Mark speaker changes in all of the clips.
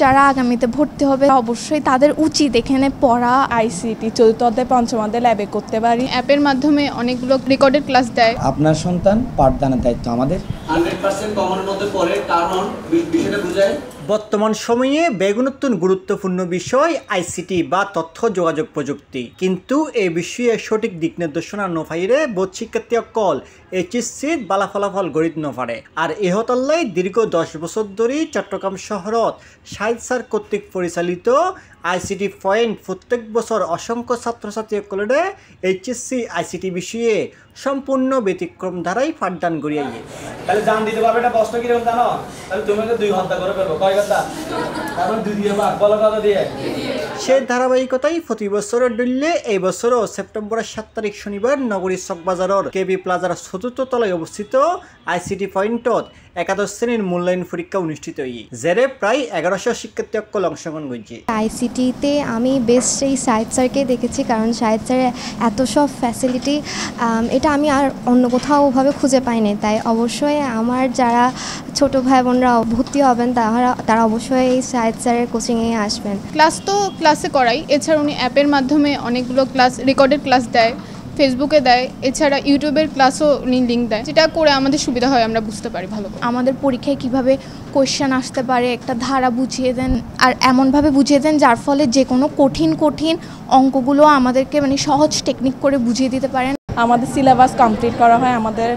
Speaker 1: যারা আগামীতে ভর্তি হবে অবশ্যই তাদের উচিত এখানে পড়া।
Speaker 2: আইসিটি চতুর্থ অধ্যায় পঞ্চম অধ্যায় ল্যাবে করতে পারি।
Speaker 3: অ্যাপের মাধ্যমে অনেকগুলো রেকর্ডেড ক্লাস দেয়।
Speaker 4: আপনার সন্তান পাঠদানের দায়িত্ব আমাদের।
Speaker 5: 100% কমনের মধ্যে পড়ে কারণ বিষয়টা বোঝায়।
Speaker 6: বর্তমান সময়ে বেগুনত্তন গুরুত্বপূর্ণ বিষয় আইসিটি বা তথ্য যোগাযোগ প্রযুক্তি, কিন্তু এই বিষয়ে সঠিক দিক নির্দেশনা নফাইরে বোধ শিক্ষার্থী অকল এইচএসসিত বালা ফলাফল গড়িত নপারে। আর এহতল্লাই দীর্ঘ 10 বছর ধরে চট্টগ্রাম শহরত শাহিদ স্যার কর্তৃক পরিচালিত আইসিটি পয়েন্ট প্রত্যেক বছর অসংখ্য ছাত্রছাত্রী অকলে এইচএসসি আইসিটি বিষয়ে সম্পূর্ণ ব্যতিক্রম ধারাই পাঠদান করিয়ে।
Speaker 5: তাহলে জান দিতে পারবে এটা প্রশ্ন কিরকম জানো? তাহলে তুমি 2 ঘন্টা করে ফেলবো। কয় ঘন্টা? তারপর 2 দিয়ে ভাগ বলো কত দিয়ে?
Speaker 6: সে ধারাবাহিকতাই প্রতি বছরের ডুললে এই বছরও সেপ্টেম্বরের 7 তারিখ শনিবার নগরীর চকবাজারের কেবি প্লাজার 4th তলায় অবস্থিত আইসিটি পয়েন্টত একাদশ শ্রেণীর মূল্যায়ন পরীক্ষা অনুষ্ঠিত হয়ে যেরে প্রায় 1100 শিক্ষার্থী অকল অংশগ্রহণ করছে।
Speaker 7: আইসিটিতে আমি বেস্ট এই শাহিদ স্যারকে দেখেছি, কারণ শাহিদ স্যারের এত সব ফ্যাসিলিটি এটা আমি আর অন্য কোথাও ওভাবে খুঁজে পাইনি। তাই অবশ্যই আমার যারা ছোট ভাই বোনরা ভর্তি হবেন তারা অবশ্যই এই শাহিদ স্যারের কোচিংয়ে আসবেন।
Speaker 3: ক্লাস তো ক্লাসে করাই, এছাড়া উনি অ্যাপের মাধ্যমে অনেকগুলো ক্লাস রেকর্ডেড ক্লাস দেয়, ফেসবুকে দেয়, এছাড়া ইউটিউবের ক্লাসও উনি লিঙ্ক দেয়, যেটা করে আমাদের সুবিধা হয়, আমরা বুঝতে পারি ভালো করে।
Speaker 1: আমাদের পরীক্ষায় কিভাবে কোয়েশ্চেন আসতে পারে একটা ধারা বুঝিয়ে দেন, আর এমনভাবে বুঝিয়ে দেন যার ফলে যে কোনো কঠিন অঙ্কগুলো আমাদেরকে সহজ টেকনিক করে বুঝিয়ে দিতে পারেন।
Speaker 2: আমাদের সিলেবাস কমপ্লিট করা হয়। আমাদের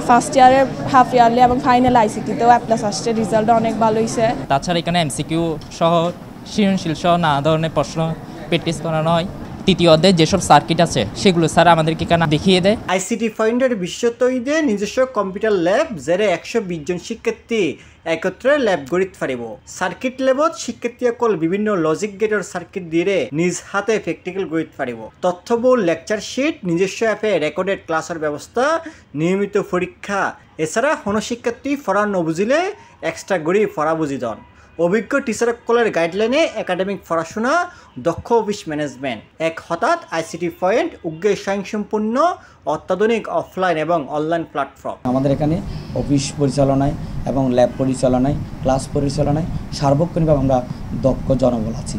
Speaker 2: ফার্স্ট ইয়ারের হাফ ইয়ারলি এবং ফাইনাল আইসিটিতেও A+ আসছে, রেজাল্ট অনেক ভালো হয়েছে।
Speaker 8: তাছাড়া এখানে এমসিকিউ সহ সৃজনশীল সহ নানা ধরনের প্রশ্ন প্র্যাকটিস করানো হয়। তৃতীয় অধ্যায়ে যেসব সার্কিট আছে সেগুলো স্যার আমাদেরকে এখানে দেখিয়ে দেয়।
Speaker 6: আইসিটি পয়েন্টের বিশ্বতইদে নিজস্ব কম্পিউটার ল্যাব যেরে 120 জন শিক্ষার্থী একত্রে ল্যাব গড়িত পারিব। সার্কিট ল্যাবত শিক্ষার্থী অকল বিভিন্ন লজিক গেটের সার্কিট দিয়ে নিজ হাতে প্র্যাকটিক্যাল গড়িত পারিব। তথ্যবহুল লেকচার শিট, নিজস্ব অ্যাপে রেকর্ডেড ক্লাসের ব্যবস্থা, নিয়মিত পরীক্ষা, এছাড়া কোনো শিক্ষার্থী পড়া নবুঝিলে এক্সট্রা গড়ি পড়া বুঝি দন। অভিজ্ঞ টিচারসকলের গাইডলাইনে একাডেমিক পড়াশোনা, দক্ষ অফিস ম্যানেজমেন্ট। এক হঠাৎ আইসিটি পয়েন্ট উগ্রে স্বয়ংসম্পূর্ণ অত্যাধুনিক অফলাইন এবং অনলাইন প্ল্যাটফর্ম।
Speaker 4: আমাদের এখানে অফিস পরিচালনায় এবং ল্যাব পরিচালনায়, ক্লাস পরিচালনায় সার্বক্ষণিকভাবে আমরা দক্ষ জনবল আছি।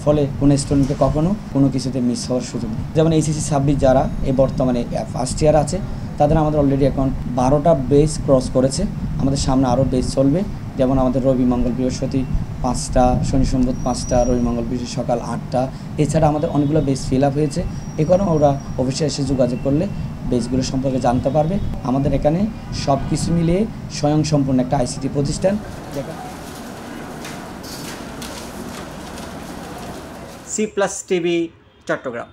Speaker 4: ফলে কোনো স্টুডেন্টকে কখনো কোনো কিছুতে মিস হওয়ার সুযোগ নেই। যেমন এইচএসসি 26 যারা এই বর্তমানে ফার্স্ট ইয়ার আছে, তাদের আমাদের অলরেডি এখন 12টা বেস ক্রস করেছে। আমাদের সামনে আরও বেস চলবে। যেমন আমাদের রবি মঙ্গল বৃহস্পতি 5টা, শনি সোমবার 5টা, রবি মঙ্গল বৃহস্পতি সকাল 8টা। এছাড়া আমাদের অনেকগুলো বেস ফিল আপ হয়েছে। এখানে ওরা অফিসে এসে যোগাযোগ করলে বেসগুলো সম্পর্কে জানতে পারবে। আমাদের এখানে সব কিছু মিলিয়ে স্বয়ংসম্পূর্ণ একটা আইসিটি প্রতিষ্ঠান।
Speaker 6: C+ TV, Chittagong.